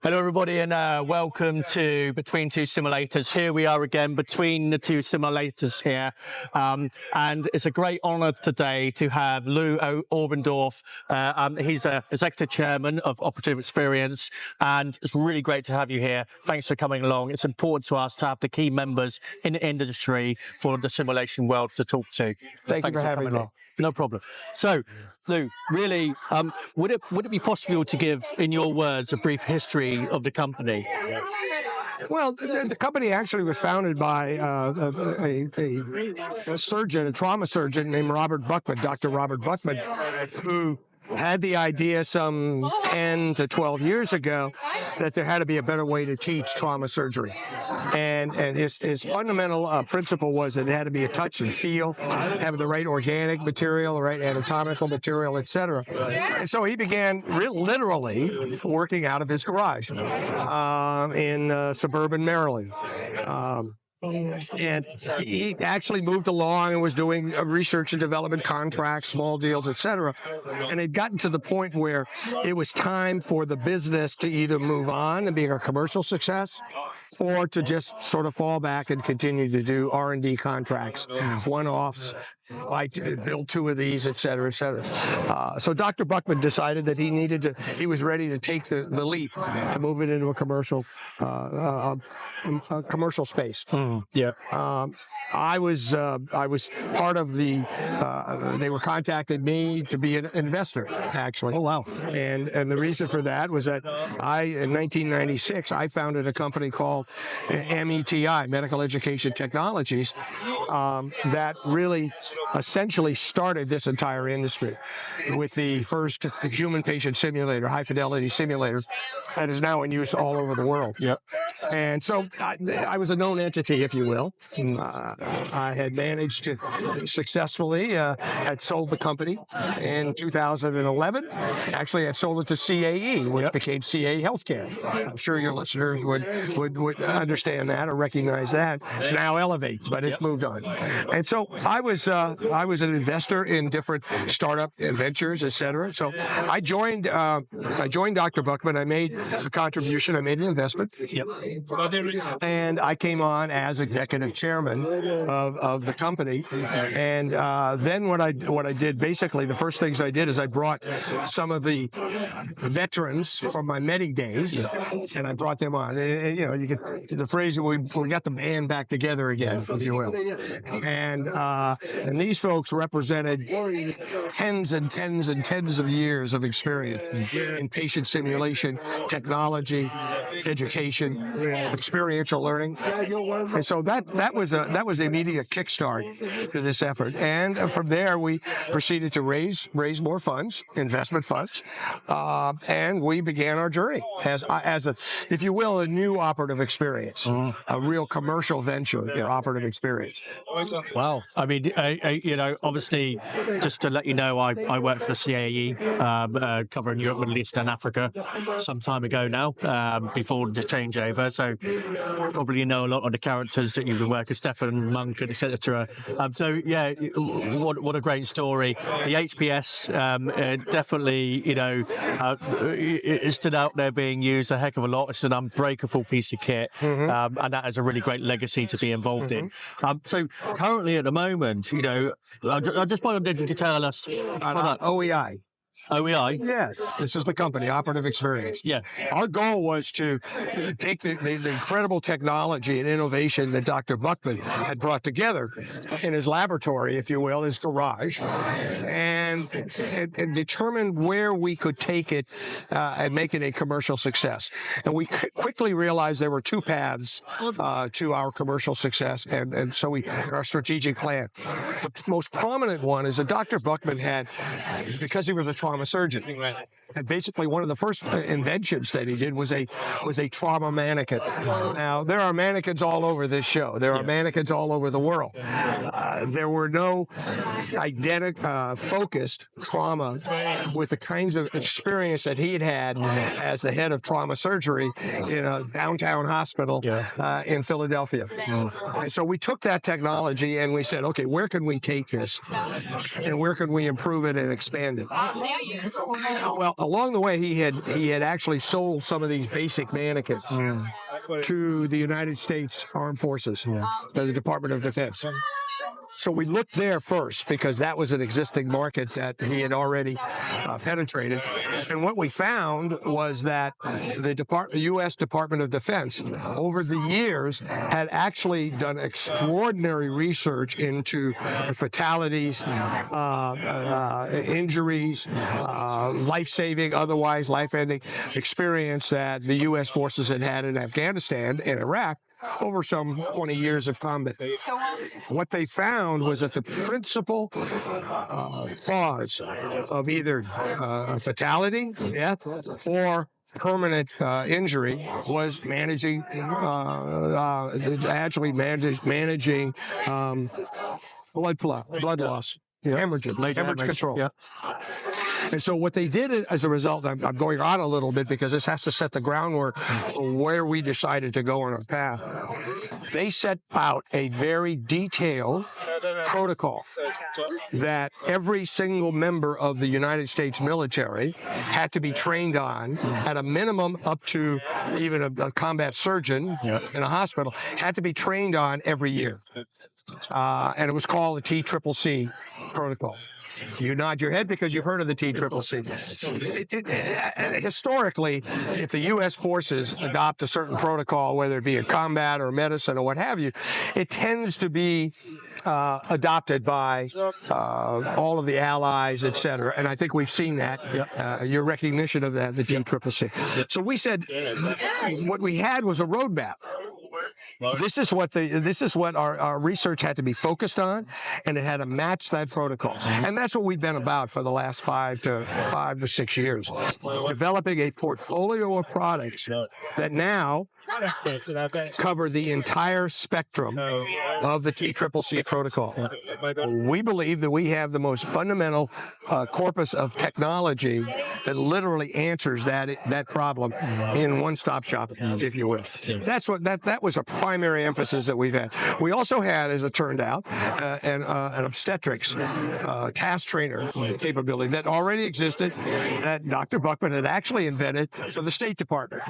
Hello everybody, and welcome to Between Two Simulators. Here we are again between the two simulators here, and it's a great honour today to have Lou Oberndorf. He's Executive Chairman of Operative Experience, and it's really great to have you here. Thanks for coming along. It's important to us to have the key members in the industry for the simulation world to talk to. Thank you for having me. No problem. So, Lou, really, would it be possible to give, in your words, a brief history of the company? Well, the company actually was founded by a surgeon, a trauma surgeon named Dr. Robert Buckman, who had the idea some 10 to 12 years ago that there had to be a better way to teach trauma surgery. And his fundamental principle was that it had to be a touch and feel, have the right organic material, the right anatomical material, etc. And so he began literally working out of his garage in suburban Maryland. And he actually moved along and was doing research and development contracts, small deals, etc. And it had gotten to the point where it was time for the business to either move on and be a commercial success, or to just sort of fall back and continue to do R&D contracts, one-offs, like build 2 of these, et cetera, et cetera. So Dr. Buckman decided that he was ready to take the leap and move it into a commercial space. I was part of the. They were contacted me to be an investor, actually. Oh wow! And the reason for that was that in 1996 I founded a company called METI, Medical Education Technologies, that really essentially started this entire industry with the first human patient simulator, high-fidelity simulator, that is now in use all over the world. Yep. And so I was a known entity, if you will. I had managed to successfully, had sold the company in 2011. Actually, I sold it to CAE, which became CAE Healthcare. I'm sure your listeners would understand that or recognize that. It's now Elevate, but it's moved on. And so I was an investor in different startup ventures, et cetera. So I joined Dr. Buckman. I made a contribution. I made an investment. Yep. And I came on as executive chairman of the company. And then what I did, basically, the first things I did is I brought some of the veterans from my Medi days, and I brought them on. And, you know, you get the phrase, we got the band back together again, if you will. And these folks represented tens and tens and tens of years of experience in patient simulation, technology, education, experiential learning. And so that was the immediate kickstart to this effort. And from there, we proceeded to raise more funds, investment funds, and we began our journey as a, if you will, a new Operative Experience, a real commercial venture, Operative Experience. Wow. I mean, you know, obviously, just to let you know, I worked for the CAE, covering Europe, Middle East, and Africa some time ago now, before the changeover. So probably know a lot of the characters that you've been working with, Stefan, Monk, etc. So yeah, what a great story. The HPS definitely, you know, it stood out there being used a heck of a lot. It's an unbreakable piece of kit, and that is a really great legacy to be involved in. So currently at the moment, you know, I just wanted to tell us OEI. OEI? Yes. This is the company, Operative Experience. Yeah. Our goal was to take the incredible technology and innovation that Dr. Buckman had brought together in his laboratory, if you will, his garage, and determine where we could take it and make it a commercial success. And we quickly realized there were 2 paths to our commercial success, and so our strategic plan. The most prominent one is that Dr. Buckman had, because he was a trauma surgeon. And basically, one of the first inventions that he did was a trauma mannequin. Now, there are mannequins all over this show. There are mannequins all over the world. There were no focused trauma with the kinds of experience that he had as the head of trauma surgery in a downtown hospital in Philadelphia. And so we took that technology and we said, okay, where can we take this? And where can we improve it and expand it? Well, along the way, he had actually sold some of these basic mannequins to the United States Armed Forces, the Department of Defense. So we looked there first because that was an existing market that he had already penetrated. And what we found was that the U.S. Department of Defense, over the years, had actually done extraordinary research into the fatalities, injuries, life-saving, otherwise life-ending experience that the U.S. forces had had in Afghanistan and Iraq over some 20 years of combat. What they found was that the principal cause of either fatality, death, or permanent injury was managing blood loss. Hemorrhage control. Yeah. And so what they did as a result, I'm going on a little bit because this has to set the groundwork for where we decided to go on our path. They set out a very detailed protocol that every single member of the United States military had to be trained on, at a minimum up to even a combat surgeon in a hospital, had to be trained on every year. And it was called the TCCC protocol. You nod your head because you've heard of the TCCC. Historically, if the U.S. forces adopt a certain protocol, whether it be in combat or medicine or what have you, it tends to be adopted by all of the allies, et cetera. And I think we've seen that, your recognition of that, the TCCC. So we said what we had was a roadmap. This is what our research had to be focused on, and it had to match that protocol. And that's what we've been about for the last 5 to 6 years, developing a portfolio of products that now cover the entire spectrum of the TCCC protocol. We believe that we have the most fundamental corpus of technology that literally answers that problem in one-stop shop, if you will. That's what that was a primary emphasis that we've had. We also had, as it turned out, an obstetrics task trainer capability that already existed, that Dr. Buckman had actually invented for the State Department.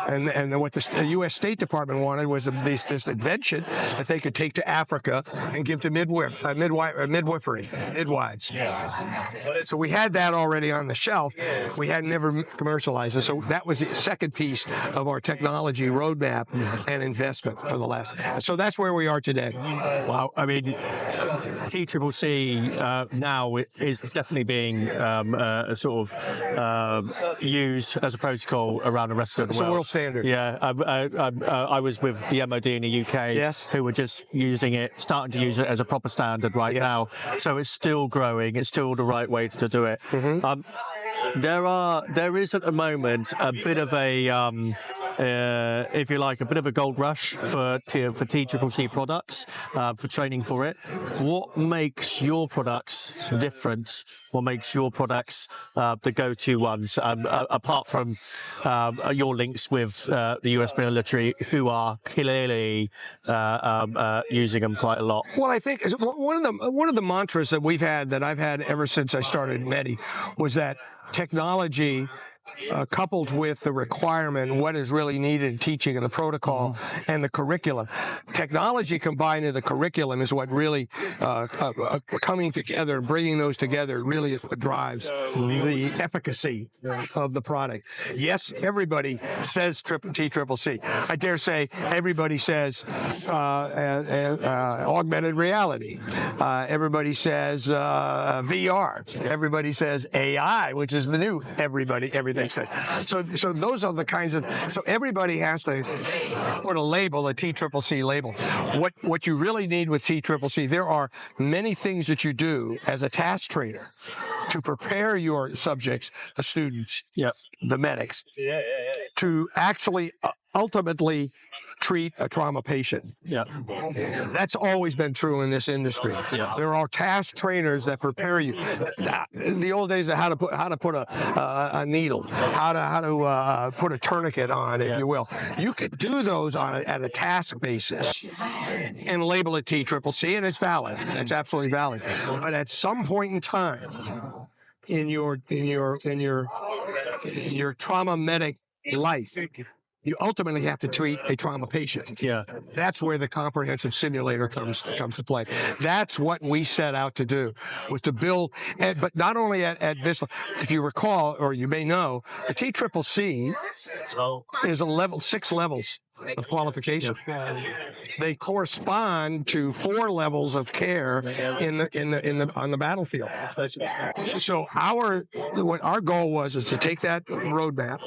And what the U.S. State Department wanted was this invention that they could take to Africa and give to midwifery, midwives. So we had that already on the shelf. We had never commercialized it. So that was the second piece of our technology roadmap and investment for the last. So that's where we are today. Wow. I mean, TCCC now is definitely being sort of used as a protocol around the rest of the world. It's a world standard. Yeah. I was with the MOD in the UK, who were just using it, starting to use it as a proper standard right now. So it's still growing. It's still the right way to do it. There is at the moment a bit of a if you like, a bit of a gold rush for TCCC products, for training for it. What makes your products different? What makes your products the go-to ones, apart from your links with the US military, who are clearly using them quite a lot? Well, I think one of the mantras that I've had ever since I started Medi was that technology, coupled with the requirement, what is really needed in teaching and the protocol and the curriculum. Technology combined with the curriculum is what really coming together, bringing those together really is what drives the efficacy of the product. Yes, everybody says TCCC. I dare say everybody says augmented reality. Everybody says VR. Everybody says AI, which is the new everything. So those are the kinds of, so everybody has to put a label, a TCCC label. What you really need with TCCC, there are many things that you do as a task trainer to prepare your subjects, the students, the medics, to actually ultimately treat a trauma patient. That's always been true in this industry. There are task trainers that prepare you. In the old days of how to put a needle, how to put a tourniquet on, if you will. You could do those at a task basis and label it TCCC, and it's valid. It's absolutely valid. But at some point in time, in your trauma medic life, you ultimately have to treat a trauma patient. Yeah. That's where the comprehensive simulator comes to play. That's what we set out to do, was to build, but not only at this, if you recall, or you may know, the TCCC is 6 levels of qualification. They correspond to 4 levels of care on the battlefield. So what our goal was is to take that roadmap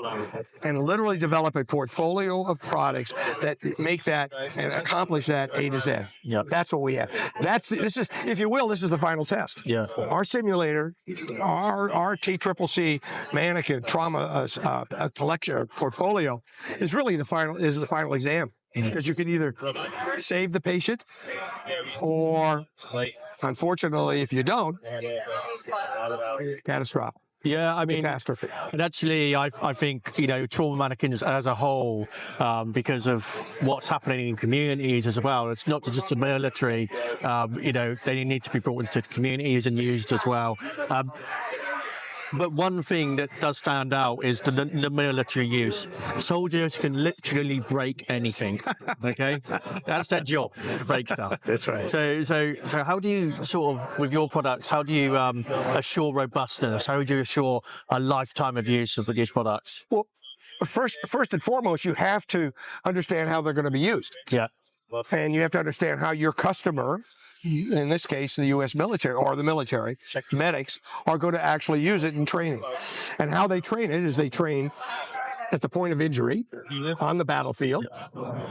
and literally develop a portfolio of products that make that and accomplish that A to Z. Yep. That's what we have. This is, if you will, this is the final test. Yeah. Our simulator, our TCCC mannequin trauma collection portfolio is really the final exam. Because you can either save the patient, or unfortunately, if you don't, catastrophic. Yeah, I mean, catastrophe. And actually, I think, trauma mannequins as a whole, because of what's happening in communities as well, it's not just the military, they need to be brought into communities and used as well. But one thing that does stand out is the military use. Soldiers can literally break anything. Okay, that's their job, to break stuff. That's right. So how do you sort of, with your products, how do you assure robustness? How do you assure a lifetime of use of these products? Well, first and foremost, you have to understand how they're going to be used. Yeah. And you have to understand how your customer, in this case, the U.S. military or the military, medics, are going to actually use it in training. And how they train it is they train at the point of injury on the battlefield.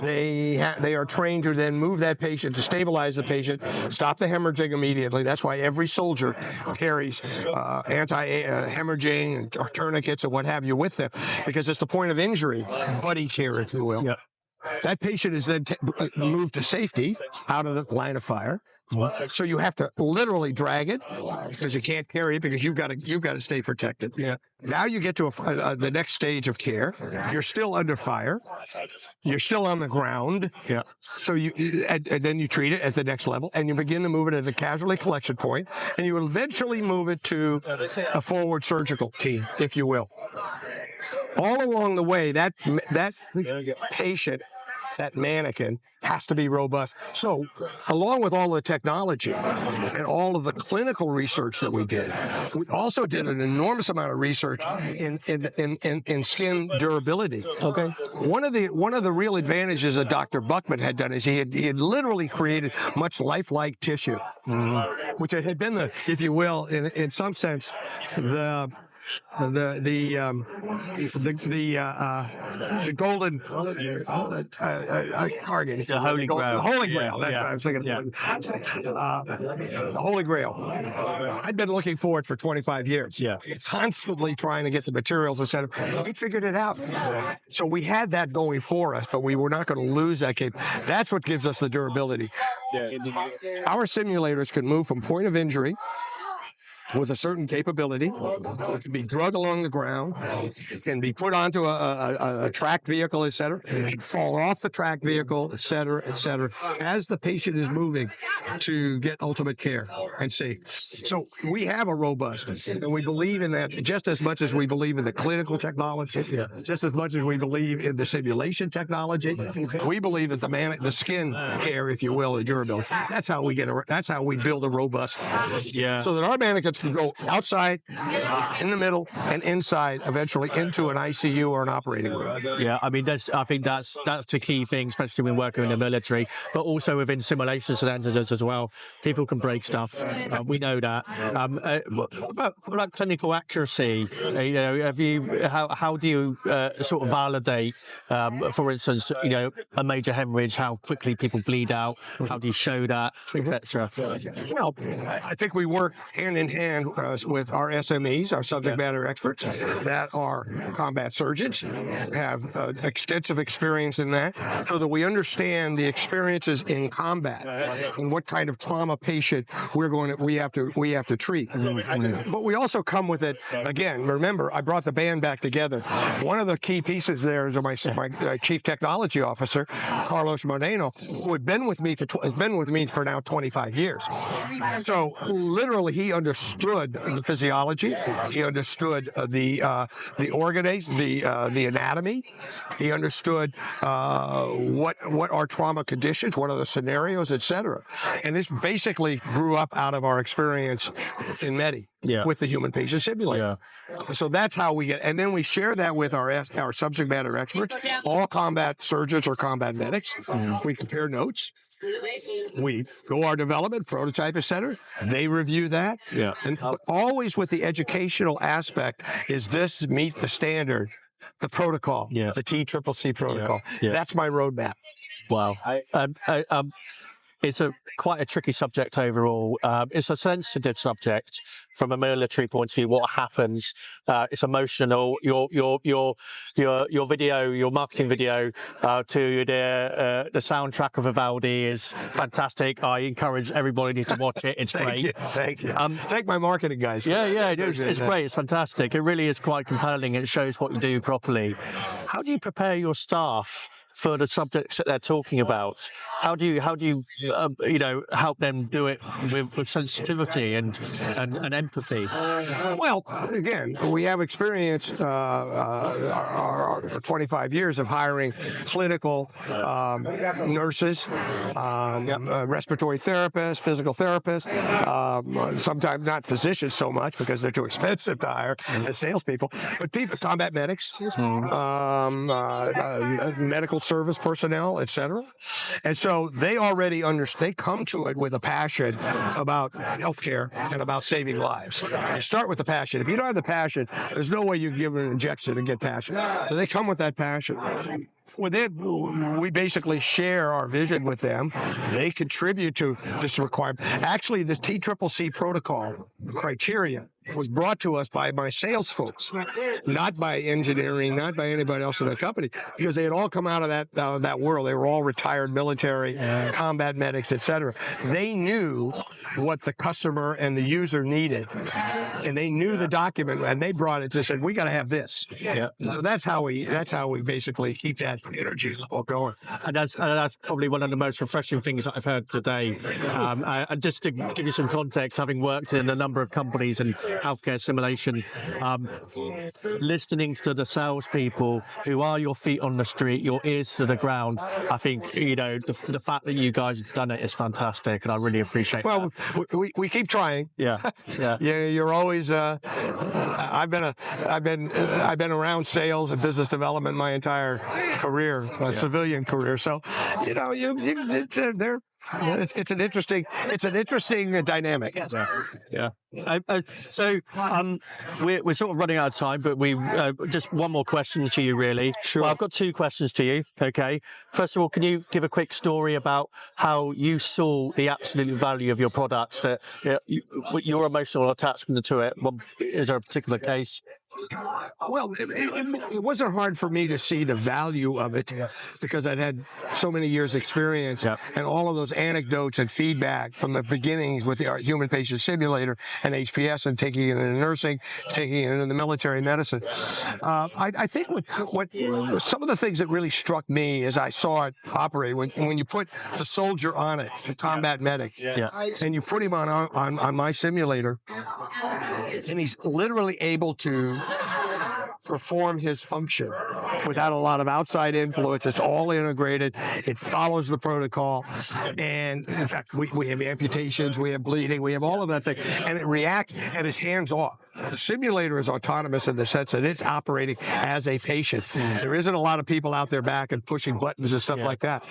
They are trained to then move that patient, to stabilize the patient, stop the hemorrhaging immediately. That's why every soldier carries anti-hemorrhaging or tourniquets or what have you with them, because it's the point of injury, buddy care, if you will. Yeah. That patient is then moved to safety out of the line of fire. So you have to literally drag it, because you can't carry it, because you've got to stay protected. Yeah. Now you get to the next stage of care. You're still under fire. You're still on the ground. Yeah. So and then you treat it at the next level, and you begin to move it at a casualty collection point, and you will eventually move it to a forward surgical team, if you will. All along the way, that patient, that mannequin, has to be robust. So, along with all the technology and all of the clinical research that we did, we also did an enormous amount of research in skin durability. Okay. One of the real advantages that Dr. Buckman had done is he had literally created much lifelike tissue, which had been if you will, in some sense, the golden target, the holy grail. The holy grail. That's what I was thinking. Yeah. The holy grail. I'd been looking for it for 25 years. Yeah. Constantly trying to get the materials, etc. We figured it out. So we had that going for us, but we were not going to lose that capability. That's what gives us the durability. Our simulators can move from point of injury with a certain capability. It can be drugged along the ground, it can be put onto a tracked vehicle, etc. It can fall off the tracked vehicle, etc., as the patient is moving to get ultimate care and safe. So we have a robust, and we believe in that just as much as we believe in the clinical technology, just as much as we believe in the simulation technology. We believe that the skin care, if you will, the durability. That's how we build a robust. So that our mannequins can go outside, in the middle, and inside, eventually into an ICU or an operating room. Yeah, I mean, I think that's the key thing, especially when working in the military, but also within simulation centers as well. People can break stuff. We know that. What about clinical accuracy? How do you sort of validate, for instance, a major hemorrhage, how quickly people bleed out? How do you show that, etc.? Well, I think we work hand in hand with our SMEs, our subject matter experts, that are combat surgeons, have extensive experience in that, so that we understand the experiences in combat and what kind of trauma patient we have to treat. But we also come with it again. Remember, I brought the band back together. One of the key pieces there is my chief technology officer, Carlos Moreno, who has been with me for now 25 years. So literally, he understood understood the physiology. He understood the organs, the anatomy. He understood what are trauma conditions, what are the scenarios, etc. And this basically grew up out of our experience in Medi with the human patient simulator. So that's how we get, and then we share that with our subject matter experts, all combat surgeons or combat medics. We compare notes. We go our development, prototype, etc. They review that. And always with the educational aspect, is this meet the standard, the protocol, the TCCC protocol. That's my roadmap. Wow. It's quite a tricky subject overall. It's a sensitive subject from a military point of view. What happens? It's emotional. Your video, your marketing video to the soundtrack of Vivaldi is fantastic. I encourage everybody to watch it. It's great. Thank you. Thank my marketing guys. It's great. It's fantastic. It really is quite compelling. It shows what you do properly. How do you prepare your staff for the subjects that they're talking about? How do you help them do it with sensitivity and empathy? Well, again, we have experience for 25 years of hiring clinical nurses, respiratory therapists, physical therapists, sometimes not physicians so much because they're too expensive to hire as salespeople, but people, combat medics, medical service personnel, etc. And so they already understand. They come to it with a passion about healthcare and about saving lives. You start with the passion. If you don't have the passion, there's no way you can give them an injection and get passion. So they come with that passion. With it, we basically share our vision with them. They contribute to this requirement. Actually, the TCCC protocol criteria was brought to us by my sales folks, not by engineering, not by anybody else in the company, because they had all come out of that world. They were all retired military, combat medics, etc. They knew what the customer and the user needed, and they knew the document, and they brought it to said, "We got to have this." So that's how we basically keep that energy level going. And that's probably one of the most refreshing things that I've heard today. And just to give you some context, having worked in a number of companies and healthcare simulation, listening to the salespeople who are your feet on the street, your ears to the ground, I think, the fact that you guys have done it is fantastic, and I really appreciate that. Well, we keep trying. You're always, I've been around sales and business development my entire career, civilian career. So, it's an interesting dynamic. So we're sort of running out of time, but we just one more question to you, really. Sure. Well, I've got two questions to you. Okay. First of all, can you give a quick story about how you saw the absolute value of your products, your emotional attachment to it? Is there a particular case? Well, it wasn't hard for me to see the value of it because I'd had so many years' experience and all of those anecdotes and feedback from the beginnings with the human patient simulator and HPS and taking it into nursing, taking it into the military medicine. I think what some of the things that really struck me as I saw it operate, when you put the soldier on it, the combat medic, and you put him on my simulator, and he's literally able to perform his function without a lot of outside influence. It's all integrated. It follows the protocol. And in fact, we have amputations, we have bleeding, we have all of that thing. And it reacts and it's hands off. The simulator is autonomous in the sense that it's operating as a patient. There isn't a lot of people out there back and pushing buttons and stuff like that.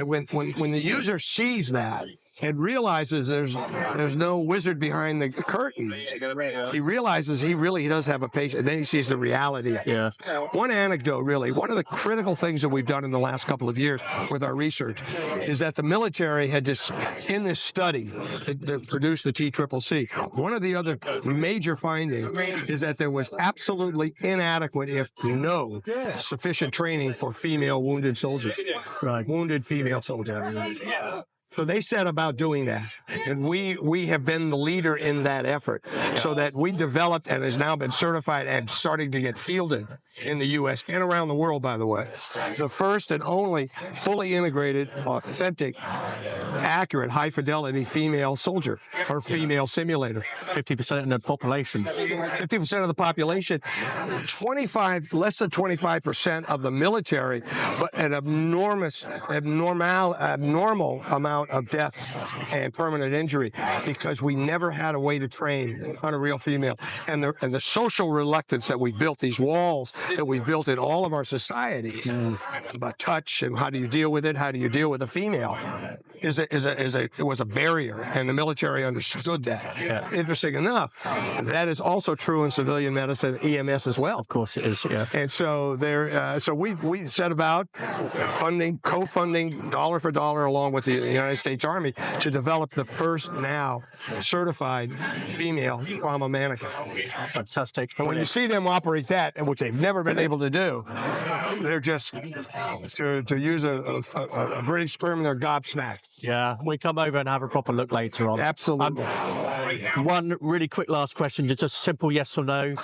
When the user sees that and realizes there's no wizard behind the curtain, he realizes he really does have a patient, and then he sees the reality. One anecdote, really, one of the critical things that we've done in the last couple of years with our research is that the military had just, in this study that produced the TCCC, one of the other major findings is that there was absolutely inadequate, if no sufficient training for female wounded soldiers, wounded female soldiers. So they set about doing that, and we have been the leader in that effort, so that we developed and has now been certified and starting to get fielded in the U.S. and around the world, by the way, the first and only fully integrated, authentic, accurate, high-fidelity female soldier or female simulator. 50% of the population. 50% of the population, less than 25% of the military, but an abnormal amount of deaths and permanent injury, because we never had a way to train on a real female. And the social reluctance that we built, these walls that we've built in all of our societies about touch and how do you deal with it, how do you deal with a female, it was a barrier, and the military understood that. Yeah. Interesting enough, that is also true in civilian medicine, EMS as well. Of course it is, yeah. And so so we set about co-funding dollar for dollar along with the United States Army to develop the first now certified female trauma mannequin. Fantastic. And when you see them operate that, which they've never been able to do, they're just, to use a British term, they're gobsmacked. Yeah, we come over and have a proper look later on. Absolutely. One really quick last question, just a simple yes or no.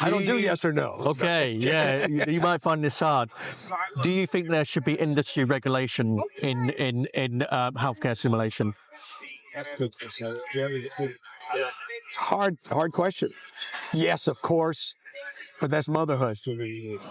I don't do yes or no. Okay, yeah, you might find this hard. Do you think there should be industry regulation in healthcare simulation? Hard question. Yes, of course. But that's motherhood.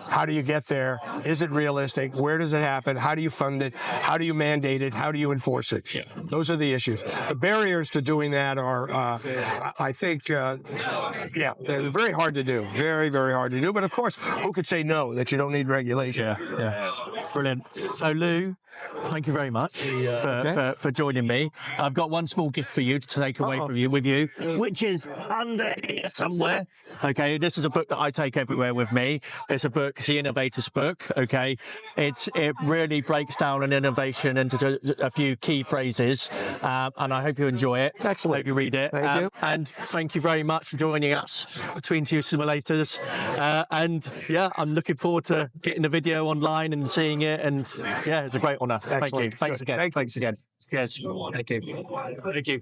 How do you get there? Is it realistic? Where does it happen? How do you fund it? How do you mandate it? How do you enforce it? Yeah. Those are the issues. The barriers to doing that are, I think, they're very hard to do. Very, very hard to do. But of course, who could say no, that you don't need regulation? Yeah. Brilliant. So, Lou, thank you very much for joining me. I've got one small gift for you to take away with you, which is under here somewhere. Okay, this is a book that I take everywhere with me. It's the Innovator's book. Okay, it really breaks down an innovation into a few key phrases, and I hope you enjoy it. Excellent. Hope you read it. Thank you. And thank you very much for joining us between two simulators. And yeah, I'm looking forward to getting the video online and seeing it. And yeah, it's a great honour. Thank you. Thanks again. Thanks again. Yes. Thank you. Thank you.